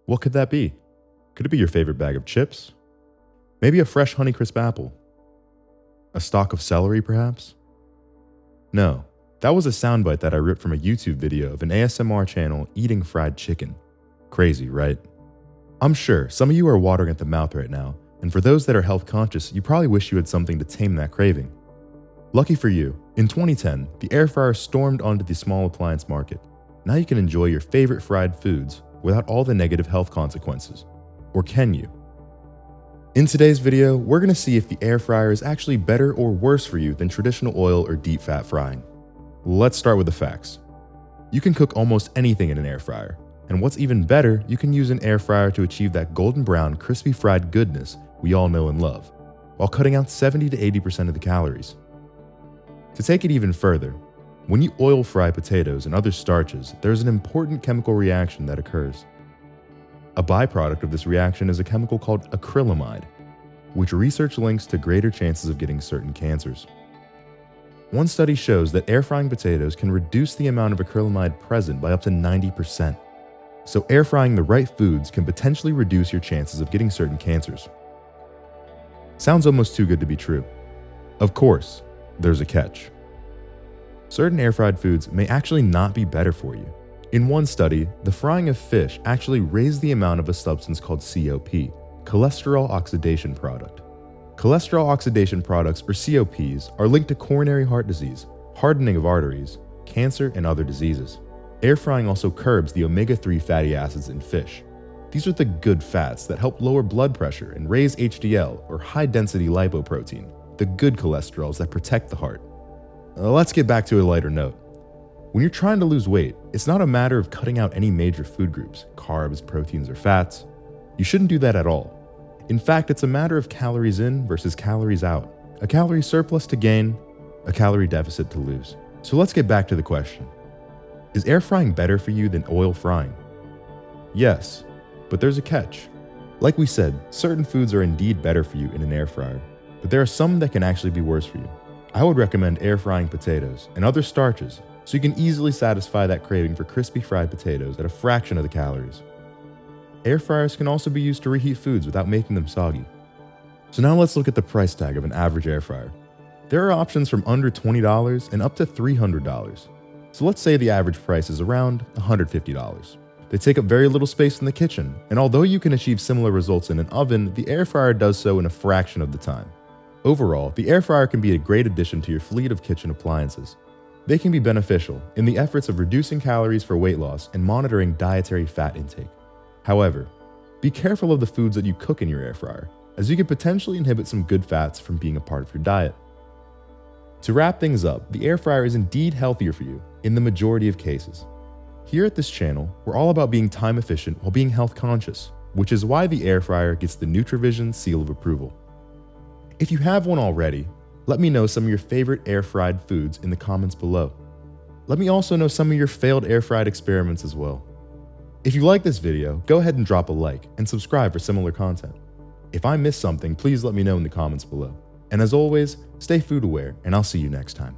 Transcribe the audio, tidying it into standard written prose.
What could that be? Could it be your favorite bag of chips? Maybe a fresh Honeycrisp apple? A stalk of celery, perhaps? No, that was a soundbite that I ripped from a YouTube video of an ASMR channel eating fried chicken. Crazy, right? I'm sure some of you are watering at the mouth right now, and for those that are health conscious, you probably wish you had something to tame that craving. Lucky for you, in 2010, the air fryer stormed onto the small appliance market. Now you can enjoy your favorite fried foods without all the negative health consequences. Or can you? In today's video, we're going to see if the air fryer is actually better or worse for you than traditional oil or deep fat frying. Let's start with the facts. You can cook almost anything in an air fryer, and what's even better, you can use an air fryer to achieve that golden brown, crispy fried goodness we all know and love, while cutting out 70 to 80% of the calories. To take it even further, when you oil fry potatoes and other starches, there's an important chemical reaction that occurs. A byproduct of this reaction is a chemical called acrylamide, which research links to greater chances of getting certain cancers. One study shows that air frying potatoes can reduce the amount of acrylamide present by up to 90%. So air frying the right foods can potentially reduce your chances of getting certain cancers. Sounds almost too good to be true. Of course, there's a catch. Certain air-fried foods may actually not be better for you. In one study, the frying of fish actually raised the amount of a substance called COP, cholesterol oxidation product. Cholesterol oxidation products, or COPs, are linked to coronary heart disease, hardening of arteries, cancer, and other diseases. Air frying also curbs the omega-3 fatty acids in fish. These are the good fats that help lower blood pressure and raise HDL, or high-density lipoprotein, the good cholesterols that protect the heart. Let's get back to a lighter note. When you're trying to lose weight, it's not a matter of cutting out any major food groups, carbs, proteins, or fats. You shouldn't do that at all. In fact, it's a matter of calories in versus calories out. A calorie surplus to gain, a calorie deficit to lose. So let's get back to the question. Is air frying better for you than oil frying? Yes, but there's a catch. Like we said, certain foods are indeed better for you in an air fryer, but there are some that can actually be worse for you. I would recommend air frying potatoes and other starches so you can easily satisfy that craving for crispy fried potatoes at a fraction of the calories. Air fryers can also be used to reheat foods without making them soggy. So now let's look at the price tag of an average air fryer. There are options from under $20 and up to $300. So let's say the average price is around $150. They take up very little space in the kitchen, and although you can achieve similar results in an oven, the air fryer does so in a fraction of the time. Overall, the air fryer can be a great addition to your fleet of kitchen appliances. They can be beneficial in the efforts of reducing calories for weight loss and monitoring dietary fat intake. However, be careful of the foods that you cook in your air fryer, as you could potentially inhibit some good fats from being a part of your diet. To wrap things up, the air fryer is indeed healthier for you in the majority of cases. Here at this channel, we're all about being time efficient while being health conscious, which is why the air fryer gets the Nutrivision seal of approval. If you have one already, let me know some of your favorite air-fried foods in the comments below. Let me also know some of your failed air-fried experiments as well. If you like this video, go ahead and drop a like and subscribe for similar content. If I missed something, please let me know in the comments below. And as always, stay food aware, and I'll see you next time.